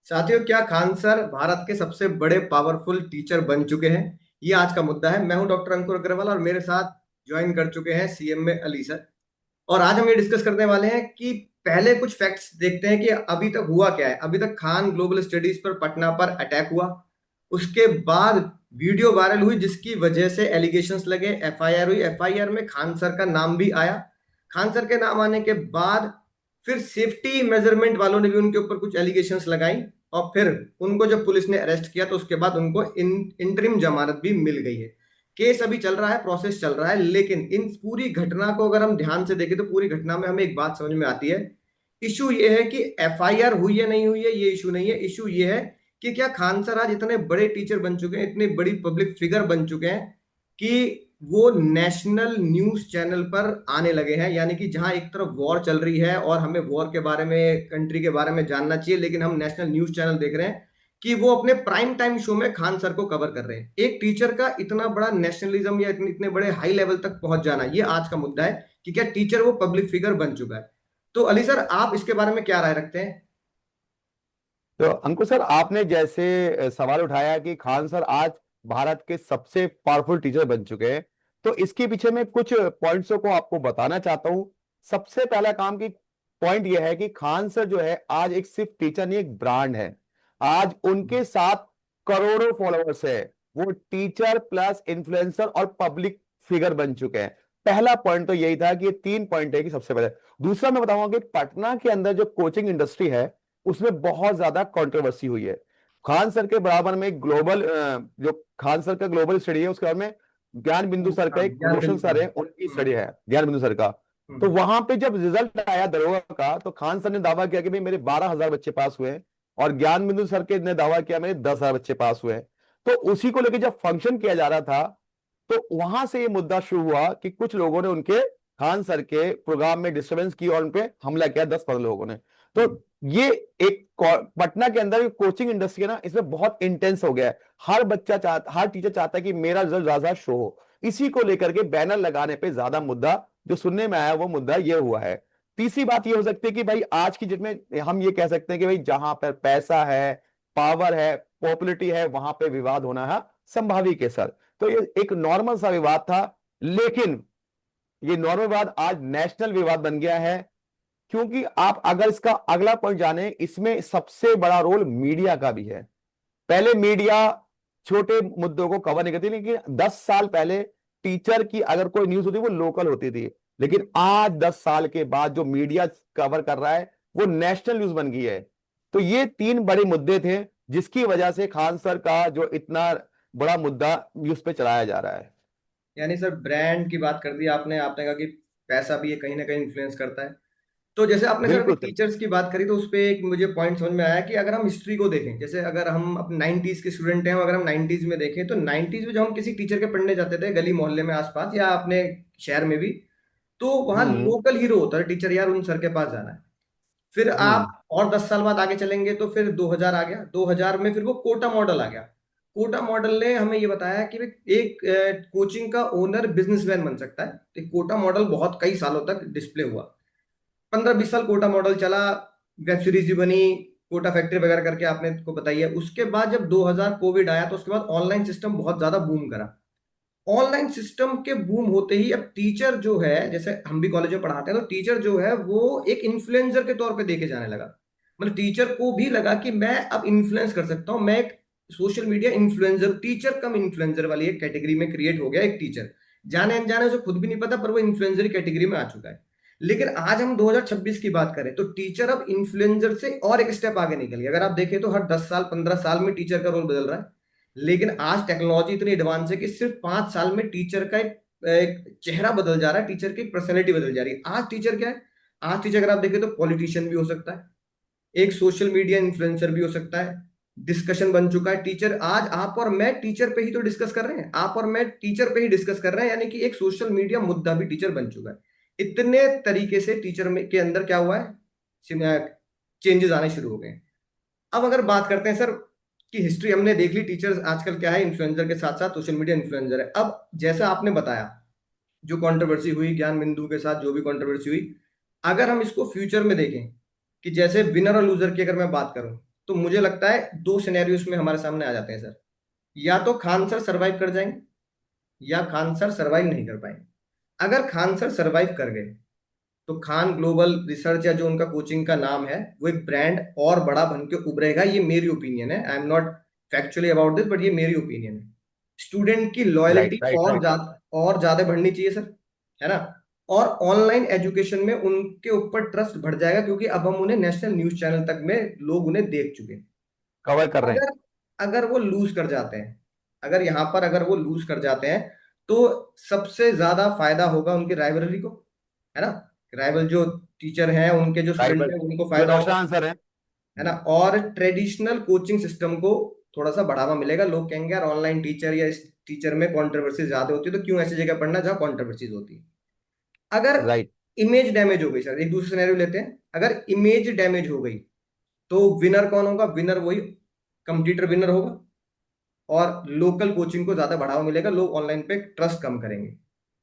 साथियों, क्या खान सर भारत के सबसे बड़े पावरफुल टीचर बन चुके हैं? ये आज का मुद्दा है। मैं हूं डॉक्टर अंकुर अग्रवाल और मेरे साथ ज्वाइन कर चुके हैं सीएम में अली सर। और आज हम ये डिस्कस करने वाले हैं कि पहले कुछ फैक्ट्स देखते हैं कि अभी तक हुआ क्या है। अभी तक खान ग्लोबल स्टडीज पर पटना पर अटैक हुआ, उसके बाद वीडियो वायरल हुई जिसकी वजह से एलिगेशंस लगे, एफआईआर हुई, एफआईआर में खान सर का नाम भी आया। खान सर के नाम आने के बाद फिर सेफ्टी मेजरमेंट वालों ने भी उनके ऊपर कुछ एलिगेशंस लगाई और फिर उनको जब पुलिस ने अरेस्ट किया तो उसके बाद उनको इंटरिम जमानत भी मिल गई है। केस अभी चल रहा है, प्रोसेस चल रहा है, लेकिन इन पूरी घटना को अगर हम ध्यान से देखें तो पूरी घटना में हमें एक बात समझ में आती है। इशू ये है कि एफआईआर हुई है नहीं हुई है, ये इशू नहीं है। इशू ये है कि क्या खान सर आज इतने बड़े टीचर बन चुके हैं, इतनी बड़ी पब्लिक फिगर बन चुके हैं कि वो नेशनल न्यूज चैनल पर आने लगे हैं। यानी कि जहां एक तरफ वॉर चल रही है और हमें वॉर के बारे में, कंट्री के बारे में जानना चाहिए, लेकिन हम नेशनल न्यूज चैनल देख रहे हैं कि वो अपने प्राइम टाइम शो में खान सर को कवर कर रहे हैं। एक टीचर का इतना बड़ा नेशनलिज्म या इतने बड़े हाई लेवल तक पहुंच जाना, ये आज का मुद्दा है कि क्या टीचर वो पब्लिक फिगर बन चुका है। तो अली सर, आप इसके बारे में क्या राय रखते हैं? तो अंकुर सर, आपने जैसे सवाल उठाया कि खान सर आज भारत के सबसे पावरफुल टीचर बन चुके हैं, तो इसके पीछे मैं कुछ पॉइंट्सों को आपको बताना चाहता हूं। सबसे पहला काम की पॉइंट यह है कि खान सर जो है आज एक सिर्फ टीचर नहीं, एक ब्रांड है। आज उनके साथ करोड़ों फॉलोअर्स है। वो टीचर प्लस इन्फ्लुएंसर और पब्लिक फिगर बन चुके हैं। पहला पॉइंट तो यही था कि ये तीन पॉइंट है कि सबसे पहले। दूसरा मैं बताऊंगा कि पटना के अंदर जो कोचिंग इंडस्ट्री है उसमें बहुत ज्यादा कंट्रोवर्सी हुई है। खान सर के बराबर में ग्लोबल जो खान सर का ग्लोबल स्टडी है, उसके बारे में ज्ञान बिंदु सर का हाँ, एक ज्ञान रोशन बिंदु सर सर। है, उनकी स्टडी है ज्ञान बिंदु सर का। तो हम्म। वहां पे जब रिजल्ट आया दरोगा का, तो खान सर ने दावा किया कि भाई मेरे 12,000 बच्चे पास हुए हैं, और ज्ञान बिंदु सर के ने दावा किया मेरे 10,000 बच्चे पास हुए हैं। तो उसी को लेकर जब फंक्शन किया जा रहा था, तो वहां से ये मुद्दा शुरू हुआ कि कुछ लोगों ने उनके खान सर के प्रोग्राम में डिस्टरबेंस की और उनपे हमला किया, 10-15 लोगों ने। तो हम्म। ये एक पटना के अंदर कोचिंग इंडस्ट्री है ना, इसमें बहुत इंटेंस हो गया है। हर टीचर चाहता है कि मेरा रिजल्ट ज्यादा शो हो। इसी को लेकर के बैनर लगाने पे ज्यादा मुद्दा जो सुनने में आया, वो मुद्दा ये हुआ है। तीसरी बात ये हो सकती है कि भाई आज की डेट में हम ये कह सकते हैं कि भाई जहां पर पैसा है, पावर है, पॉपुलरिटी है, वहां पे विवाद होना है संभाविक है सर। तो ये एक नॉर्मल सा विवाद था, लेकिन ये नॉर्मल विवाद आज नेशनल विवाद बन गया है। क्योंकि आप अगर इसका अगला पॉइंट जाने, इसमें सबसे बड़ा रोल मीडिया का भी है। पहले मीडिया छोटे मुद्दों को कवर नहीं करती, लेकिन 10 साल पहले टीचर की अगर कोई न्यूज होती वो लोकल होती थी। लेकिन आज 10 साल के बाद जो मीडिया कवर कर रहा है वो नेशनल न्यूज बन गई है। तो ये तीन बड़े मुद्दे थे जिसकी वजह से खान सर का जो इतना बड़ा मुद्दा न्यूज पे चलाया जा रहा है। यानी सर, ब्रांड की बात कर दी आपने। आपने कहा कि पैसा भी ये कहीं ना कहीं इन्फ्लुएंस करता है। तो जैसे आपने सर अभी बिल्कुल सर। टीचर्स की बात करी, तो उस पे एक मुझे पॉइंट समझ में आया कि अगर हम हिस्ट्री को देखें, जैसे अगर हम अपने 90s के स्टूडेंट हैं, अगर हम 90s में देखें तो 90s में जब हम किसी टीचर के पढ़ने जाते थे गली मोहल्ले में आसपास या अपने शहर में भी, तो वहाँ हम्म। लोकल हीरो होता है टीचर, यार उन सर के पास जाना है। फिर आप हम्म। और 10 साल बाद आगे चलेंगे तो फिर 2000 आ गया। 2000 में फिर वो कोटा मॉडल आ गया। कोटा मॉडल ने हमें ये बताया कि भाई एक कोचिंग का ओनर बिजनेसमैन बन सकता है। तो कोटा मॉडल बहुत कई सालों तक डिस्प्ले हुआ। 15-20 साल कोटा मॉडल चला, वेब सीरीज भी बनी, कोटा फैक्ट्री वगैरह करके आपने को बताई है। उसके बाद जब 2000 कोविड आया तो उसके बाद ऑनलाइन सिस्टम बहुत ज्यादा बूम करा। ऑनलाइन सिस्टम के बूम होते ही अब टीचर जो है, जैसे हम भी कॉलेज में पढ़ाते हैं, तो टीचर जो है वो एक इन्फ्लुएंसर के तौर पे देखे जाने लगा। मतलब टीचर को भी लगा कि मैं अब इन्फ्लुएंस कर सकता हूं, मैं एक सोशल मीडिया इन्फ्लुएंसर, टीचर कम इन्फ्लुएंसर वाली एक कैटेगरी में क्रिएट हो गया एक टीचर। जाने अनजाने उसे खुद भी नहीं पता, पर वो इन्फ्लुएंसर कैटेगरी में आ चुका है। लेकिन आज हम 2026 की बात करें तो टीचर अब इन्फ्लुएंसर से और एक स्टेप आगे निकल गया। अगर आप देखें तो हर 10 साल 15 साल में टीचर का रोल बदल रहा है। लेकिन आज टेक्नोलॉजी इतनी एडवांस है कि सिर्फ 5 साल में टीचर का एक चेहरा बदल जा रहा है, टीचर की पर्सनैलिटी बदल जा रही है। आज टीचर क्या है? आज टीचर अगर आप देखें तो पॉलिटिशियन भी हो सकता है, एक सोशल मीडिया इन्फ्लुएंसर भी हो सकता है, डिस्कशन बन चुका है टीचर। आज आप और मैं टीचर पे ही तो डिस्कस कर रहे हैं, आप और मैं टीचर पे ही डिस्कस कर रहे हैं, यानी कि एक सोशल मीडिया मुद्दा भी टीचर बन चुका है। इतने तरीके से टीचर में के अंदर क्या हुआ है, चेंजेस आने शुरू हो गए हैं। अब अगर बात करते हैं सर कि हिस्ट्री हमने देख ली, टीचर्स आजकल क्या है, इन्फ्लुएंसर के साथ साथ सोशल मीडिया इन्फ्लुएंसर है। अब जैसा आपने बताया, जो कंट्रोवर्सी हुई ज्ञान बिंदु के साथ, जो भी कंट्रोवर्सी हुई, अगर हम इसको फ्यूचर में देखें कि जैसे विनर और लूजर की अगर मैं बात करूं, तो मुझे लगता है दो सिनेरियोस में हमारे सामने आ जाते हैं सर। या तो खान सर सरवाइव कर जाएंगे, या खान सर सरवाइव नहीं कर पाएंगे। अगर खान सर सरवाइव कर गए तो खान ग्लोबल रिसर्च या जो उनका कोचिंग का नाम है वो एक ब्रांड और बड़ा बन के उभरेगा। ये मेरी ओपिनियन है, I am not factually about this, but ये मेरी ओपिनियन है। स्टूडेंट की राइट लॉयल्टी राइट राइट। और ज्यादा बढ़नी चाहिए सर, है ना। और ऑनलाइन एजुकेशन में उनके ऊपर ट्रस्ट बढ़ जाएगा, क्योंकि अब हम उन्हें नेशनल न्यूज चैनल तक में लोग उन्हें देख चुके हैं। कवर कर रहे हैं। अगर अगर वो लूज कर जाते हैं, अगर यहाँ पर अगर वो लूज कर जाते हैं, तो सबसे ज्यादा फायदा होगा उनकी राइवलरी को, है ना। राइवल जो टीचर हैं उनके जो राइट स्टूडेंट हैं उनको ये फायदा अच्छा होगा, आंसर है। है ना। और ट्रेडिशनल कोचिंग सिस्टम को थोड़ा सा बढ़ावा मिलेगा। लोग कहेंगे यार ऑनलाइन टीचर या इस टीचर में कंट्रोवर्सी ज्यादा होती है, तो क्यों ऐसी जगह पढ़ना जहाँ कंट्रोवर्सीज होती है। अगर राइट। इमेज डैमेज हो गई सर, एक दूसरे सिनेरियो लेते हैं, अगर इमेज डैमेज हो गई तो विनर कौन होगा? विनर वही कंप्यूटर विनर होगा, और लोकल कोचिंग को ज्यादा बढ़ावा मिलेगा, लोग ऑनलाइन पे ट्रस्ट कम करेंगे।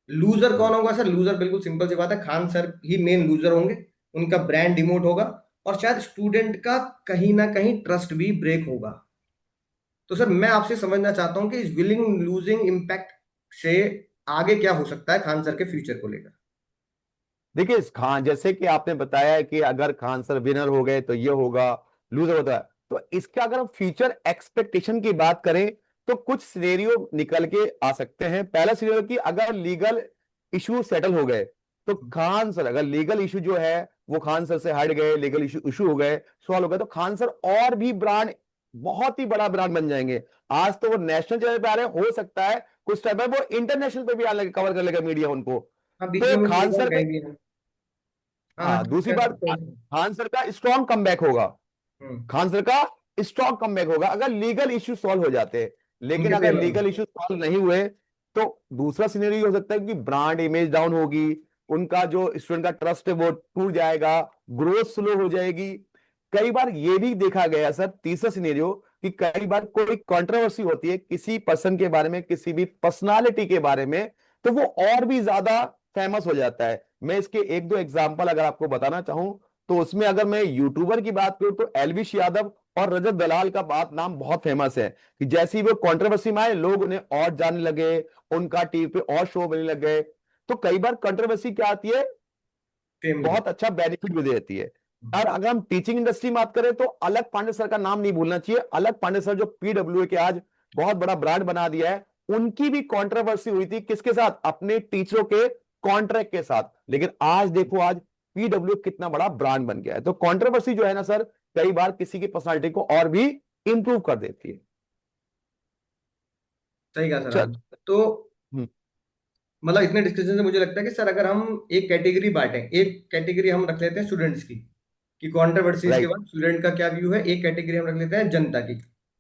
लूजर कौन होगा सर? लूजर बिल्कुल सिंपल सी बात है, खान सर ही मेन लूजर होंगे। उनका ब्रांड डिमोट होगा, और शायद स्टूडेंट का कहीं ना कहीं ट्रस्ट भी ब्रेक होगा। तो सर मैं आपसे समझना चाहता हूं कि इस विलिंग लूजिंग इम्पैक्ट से आगे क्या हो सकता है खान सर के फ्यूचर को लेकर। देखिए इस खान, जैसे कि आपने बताया है कि अगर खान सर विनर हो गए तो ये होगा, लूजर होता है, तो इसका अगर हम फ्यूचर एक्सपेक्टेशन की बात करें तो कुछ सिनेरियो निकल के आ सकते हैं। पहला सिनेरियो कि अगर लीगल इशू सेटल हो गए तो खान सर, अगर लीगल इशू जो है वो खान सर से हट गए, लीगल इशू इशू हो गए, सॉल्व हो गए, तो खान सर और भी ब्रांड, बहुत ही बड़ा ब्रांड बन जाएंगे। आज तो वो नेशनल चैनल पे आ रहे हैं, हो सकता है कुछ टाइम में वो इंटरनेशनल पे भी आने लगे, कवर कर लेगा मीडिया उनको। हाँ, बीच में तो मुझे खान एक बार सर का, कहीं भी है। हाँ हाँ, हाँ ठीक दूसरी है, बात, खान सर का स्ट्रॉन्ग कमबैक होगा। हम्म, खान सर का स्ट्रॉन्ग कमबैक होगा अगर लीगल इश्यू सॉल्व हो जाते हैं। लेकिन उनके अगर फेवर में। लीगल इश्यू सॉल्व नहीं हुए तो दूसरा सिनेरियो हो सकता है कि ब्रांड इमेज डाउन होगी, उनका जो स्टूडेंट का ट्रस्ट है वो टूट जाएगा, ग्रोथ स्लो हो जाएगी। कई बार ये भी देखा गया सर, तीसरा सिनेरियो, कि कई बार कोई कंट्रोवर्सी होती है किसी पर्सन के बारे में, किसी भी पर्सनालिटी के बारे में, तो वो और भी ज्यादा फेमस हो जाता है। मैं इसके एक दो एग्जांपल अगर आपको बताना चाहूं तो उसमें अगर मैं यूट्यूबर की बात करूं तो एलविश यादव और रजत दलाल का बात नाम बहुत फेमस है, कि जैसे ही वो कंट्रोवर्सी में आए लोग उन्हें और जानने लगे, उनका टीवी पे और शो बनने लग गए। तो कई बार कंट्रोवर्सी क्या आती है, फेम भी। बहुत अच्छा बेनिफिट भी देती है। और अगर हम टीचिंग इंडस्ट्री में बात करें तो अलग पांडे सर का नाम नहीं भूलना चाहिए। अलग पांडे सर जो पीडब्ल्यू के आज बहुत बड़ा ब्रांड बना दिया है, उनकी भी कंट्रोवर्सी हुई थी किसके साथ? अपने टीचरों के कॉन्ट्रैक्ट के साथ। लेकिन आज देखो, आज पीडब्ल्यू कितना बड़ा ब्रांड बन गया है। तो कंट्रोवर्सी जो है ना सर, कई बार किसी की पर्सनालिटी को और भी इंप्रूव कर देती है। सही कहा सर चल। आपने। तो मतलब इतने डिस्कशन से मुझे लगता है कि सर अगर हम एक कैटेगरी बांटें, एक कैटेगरी हम रख लेते हैं स्टूडेंट्स की, कि कंट्रोवर्सीज के राइट। बाद स्टूडेंट का क्या व्यू है। एक कैटेगरी हम रख लेते हैं जनता की,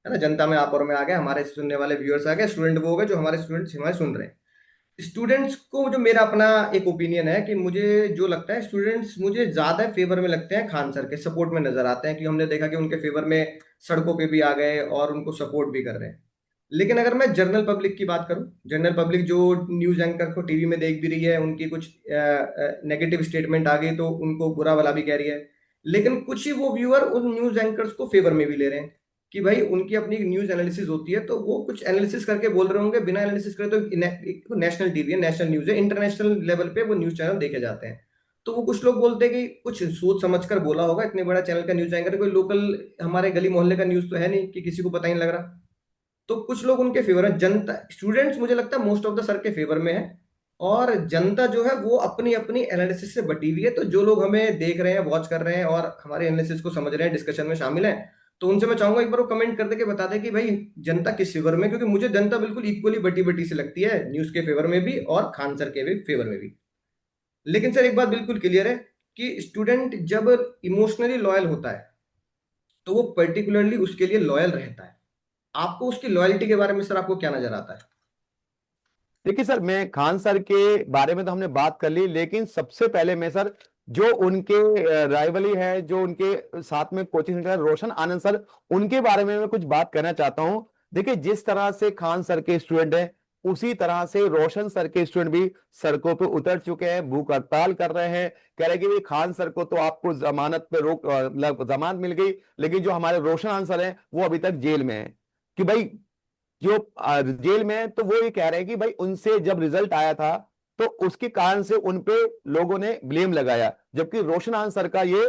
है ना। जनता में आप और मैं आ गए, हमारे सुनने वाले व्यूअर्स आ गए, स्टूडेंट वो हो गए जो हमारे स्टूडेंट्स हमारे सुन रहे हैं। स्टूडेंट्स को जो मेरा अपना एक ओपिनियन है कि मुझे जो लगता है स्टूडेंट्स मुझे ज्यादा फेवर में लगते हैं, खान सर के सपोर्ट में नजर आते हैं, कि हमने देखा कि उनके फेवर में सड़कों पे भी आ गए और उनको सपोर्ट भी कर रहे हैं। लेकिन अगर मैं जनरल पब्लिक की बात करूं, जनरल पब्लिक जो न्यूज एंकर को टीवी में देख भी रही है, उनकी कुछ नेगेटिव स्टेटमेंट आ गई तो उनको बुरा भला भी कह रही है। लेकिन कुछ ही वो व्यूअर उन न्यूज एंकर्स को फेवर में भी ले रहे हैं, कि भाई उनकी अपनी न्यूज एनालिसिस होती है, तो वो कुछ एनालिसिस करके बोल रहे होंगे। बिना एनालिसिस करे तो नेशनल टीवी है, नेशनल न्यूज है, इंटरनेशनल लेवल पे वो न्यूज चैनल देखे जाते हैं। तो वो कुछ लोग बोलते हैं कि कुछ सोच समझ कर बोला होगा, इतने बड़ा चैनल का न्यूज एंकर, कोई लोकल हमारे गली मोहल्ले का न्यूज तो है नहीं कि किसी को पता ही नहीं लग रहा। तो कुछ लोग उनके फेवर है, जनता स्टूडेंट्स मुझे लगता है मोस्ट ऑफ द सर के फेवर में है। और जनता जो है वो अपनी अपनी एनालिसिस से बटी हुई है। तो जो लोग हमें देख रहे हैं, वॉच कर रहे हैं और हमारे एनालिसिस को समझ रहे हैं, डिस्कशन में शामिल हैं, तो उनसे मैं चाहूंगा एक बार वो कमेंट कर दे के बता दे कि भाई जनता किस फेवर में, क्योंकि मुझे जनता बिल्कुल इक्वली बटी बटी से लगती है, न्यूज के फेवर में भी और खान सर के भी फेवर में भी। लेकिन सर एक बात बिल्कुल क्लियर है कि स्टूडेंट जब इमोशनली लॉयल होता है तो वो पर्टिकुलरली उसके लिए लॉयल रहता है। आपको उसकी लॉयल्टी के बारे में सर आपको क्या नजर आता है? देखिए सर, मैं खान सर के बारे में तो हमने बात कर ली, लेकिन सबसे पहले मैं सर, जो उनके राइवली है, जो उनके साथ में कोचिंग सेंटर रोशन आनंद सर, उनके बारे में मैं कुछ बात करना चाहता हूं। देखिए जिस तरह से खान सर के स्टूडेंट हैं, उसी तरह से रोशन सर के स्टूडेंट भी सड़कों पे उतर चुके हैं, भूख हड़ताल कर रहे हैं, कह रहे हैं कि भाई खान सर को तो आपको जमानत पे रोक मतलब जमानत मिल गई, लेकिन जो हमारे रोशन आंसर हैं वो अभी तक जेल में है। कि भाई जो जेल में है, तो वो ये कह रहे हैं कि भाई उनसे जब रिजल्ट आया था तो उसके कारण से उन पे लोगों ने ब्लेम लगाया, जबकि रोशन आंसर का ये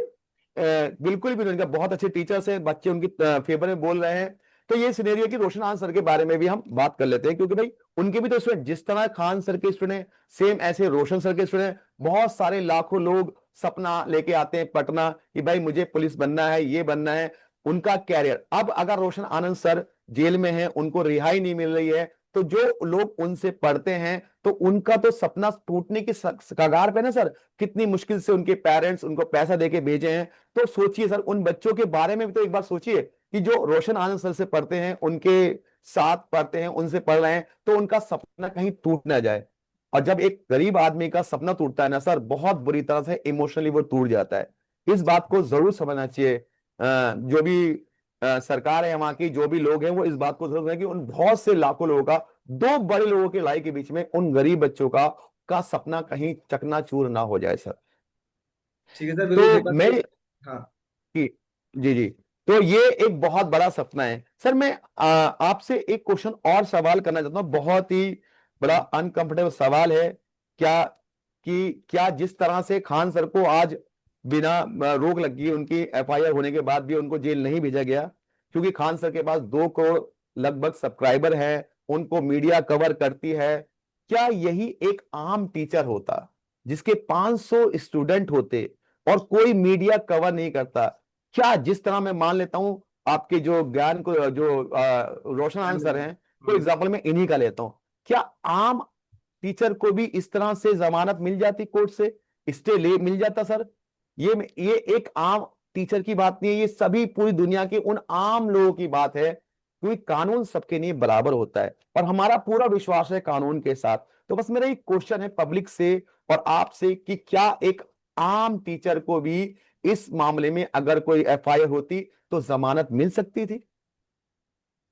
बिल्कुल भी नहीं, उनका बहुत अच्छे टीचर्स हैं, बच्चे उनकी फेवर में बोल रहे हैं। तो ये सिनेरियो कि रोशन आंसर के बारे में भी हम बात कर लेते हैं, क्योंकि भाई उनके भी तो स्टूडेंट जिस तरह खान सर के स्टूडेंट सेम ऐसे रोशन सर के स्टूडेंट, बहुत सारे लाखों लोग सपना लेके आते हैं पटना कि भाई मुझे पुलिस बनना है, ये बनना है, उनका कैरियर। अब अगर रोशन आनंद सर जेल में है, उनको रिहाई नहीं मिल रही है, तो जो लोग उनसे पढ़ते हैं तो उनका तो सपना टूटने की कगार पे ना सर। कितनी मुश्किल से उनके पेरेंट्स उनको पैसा देके भेजे हैं। तो सोचिए सर, उन बच्चों के बारे में भी तो एक बार सोचिए कि जो रोशन आनंद सर से पढ़ते हैं, उनके साथ पढ़ते हैं, उनसे पढ़ रहे हैं, तो उनका सपना कहीं टूट ना जाए। और जब एक गरीब आदमी का सपना टूटता है ना सर, बहुत बुरी तरह से इमोशनली वो टूट जाता है। इस बात को जरूर समझना चाहिए। जो भी सरकार है वहां की, जो भी लोग हैं, वो इस बात को जरूर समझें कि उन बहुत से लाखों लोगों का, दो बड़े लोगों की लड़ाई के बीच में उन गरीब बच्चों का सपना कहीं चकनाचूर ना हो जाए सर। ठीक है सर, बिल्कुल सही तो बात मैं कही। हाँ। जी जी जी, तो ये एक बहुत बड़ा सपना है सर। मैं आपसे एक क्वेश्चन और सवाल करना चाहता हूँ, बहुत ही बड़ा अनकंफर्टेबल सवाल है। क्या क्या जिस तरह से खान सर को आज बिना रोक लगी उनकी एफआईआर होने के बाद भी उनको जेल नहीं भेजा गया, क्योंकि खान सर के पास 2 करोड़ लगभग सब्सक्राइबर है, उनको मीडिया कवर करती है। क्या यही एक आम टीचर होता जिसके 500 स्टूडेंट होते और कोई मीडिया कवर नहीं करता? क्या जिस तरह मैं मान लेता हूं आपके जो ज्ञान को जो रोशन आंसर हैं, तो हम्म। एग्जाम्पल मैं इन्हीं का लेता हूं। क्या आम टीचर को भी इस तरह से जमानत मिल जाती कोर्ट से, स्टे ले मिल जाता सर? ये एक आम टीचर की बात नहीं है, ये सभी पूरी दुनिया के उन आम लोगों की बात है, क्योंकि कानून सबके लिए बराबर होता है और हमारा पूरा विश्वास है कानून के साथ। तो बस मेरा एक क्वेश्चन है पब्लिक से और आपसे कि क्या एक आम टीचर को भी इस मामले में अगर कोई एफआईआर होती तो जमानत मिल सकती थी?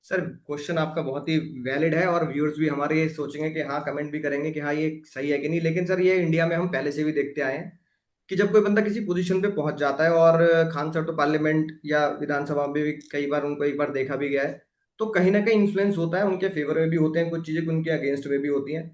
सर क्वेश्चन आपका बहुत ही वैलिड है, और व्यूअर्स भी हमारे ये सोचेंगे कि हाँ, कमेंट भी करेंगे कि हाँ ये सही है कि नहीं। लेकिन सर ये इंडिया में हम पहले से भी देखते आए हैं कि जब कोई बंदा किसी पोजीशन पे पहुंच जाता है, और खान सर तो पार्लियामेंट या विधानसभा में भी कई बार उनको एक बार देखा भी गया है, तो कहीं ना कहीं इन्फ्लुएंस होता है, उनके फेवर में भी होते हैं कुछ चीजें, उनके अगेंस्ट में भी होती हैं।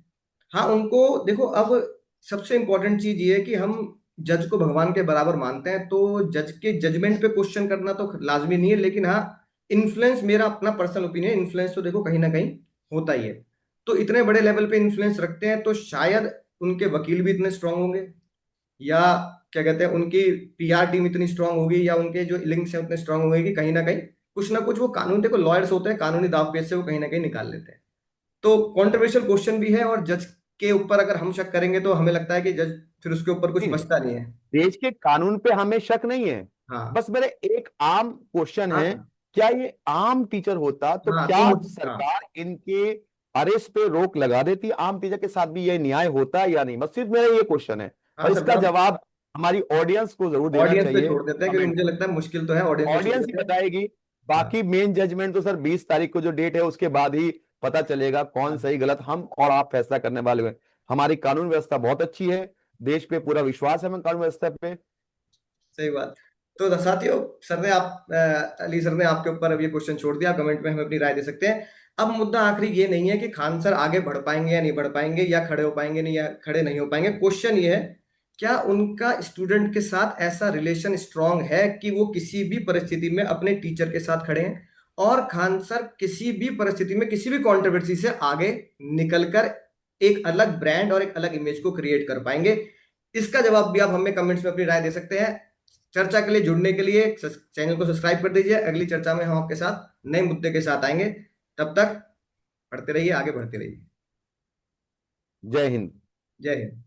हाँ, उनको देखो, अब सबसे इंपॉर्टेंट चीज ये है कि हम जज को भगवान के बराबर मानते हैं, तो जज के जजमेंट पे क्वेश्चन करना तो लाजमी नहीं है, लेकिन हाँ, इन्फ्लुएंस, मेरा अपना पर्सनल ओपिनियन, इन्फ्लुएंस तो देखो कहीं ना कहीं होता ही है। तो इतने बड़े लेवल पे इन्फ्लुएंस रखते हैं, तो शायद उनके वकील भी इतने स्ट्रांग होंगे, या क्या कहते हैं, उनकी पीआर टीम इतनी स्ट्रांग होगी, या उनके जो लिंक्स हैं उतने स्ट्रांग होंगे कि कहीं ना कुछ वो कानून, देखो लॉयर्स होते हैं, कानूनी दावपेच से वो कहीं ना कहीं निकाल लेते हैं। तो कंट्रोवर्शियल क्वेश्चन भी है, और जज के ऊपर अगर हम शक करेंगे तो हमें लगता है कि जज फिर उसके ऊपर कुछ नहीं, बचता नहीं है। देश के कानून पे हमें शक नहीं है। हाँ। बस मेरे एक आम क्वेश्चन है, हाँ। क्या ये आम टीचर होता तो हाँ क्या तो हाँ। सरकार इनके अरेस्ट पे रोक लगा देती? आम टीचर के साथ भी ये न्याय होता है या नहीं? बस सिर्फ मेरा ये क्वेश्चन है, हाँ और सर, इसका जवाब हमारी ऑडियंस को जरूर देना ऑडियंस पे चाहिए छोड़ देते हैं, क्योंकि कमेंट मुझे में। लगता है मुश्किल तो है, ऑडियंस पे छोड़ ऑडियंस ही देते हैं। बताएगी। हाँ। बाकी मेन जजमेंट तो सर 20 तारीख को जो डेट है उसके बाद ही पता चलेगा, कौन हाँ, सही गलत हम और आप फैसला करने वाले हैं। हमारी कानून व्यवस्था बहुत अच्छी है, देश पे पूरा विश्वास है हमें कानून व्यवस्था पे। सही बात। तो साथियों, सर ने अली सर ने आपके ऊपर अब ये क्वेश्चन छोड़ दिया, कमेंट में हमें अपनी राय दे सकते हैं। अब मुद्दा आखिरी ये नहीं है कि खान सर आगे बढ़ पाएंगे या नहीं बढ़ पाएंगे, या खड़े हो पाएंगे नहीं, या खड़े नहीं हो पाएंगे। क्वेश्चन ये है, क्या उनका स्टूडेंट के साथ ऐसा रिलेशन स्ट्रांग है कि वो किसी भी परिस्थिति में अपने टीचर के साथ खड़े हैं, और खान सर किसी भी परिस्थिति में किसी भी कंट्रोवर्सी से आगे निकलकर एक अलग ब्रांड और एक अलग इमेज को क्रिएट कर पाएंगे? इसका जवाब भी आप हमें कमेंट्स में अपनी राय दे सकते हैं। चर्चा के लिए जुड़ने के लिए चैनल को सब्सक्राइब कर दीजिए। अगली चर्चा में हम आपके साथ नए मुद्दे के साथ आएंगे। तब तक पढ़ते रहिए, आगे बढ़ते रहिए। जय हिंद। जय हिंद।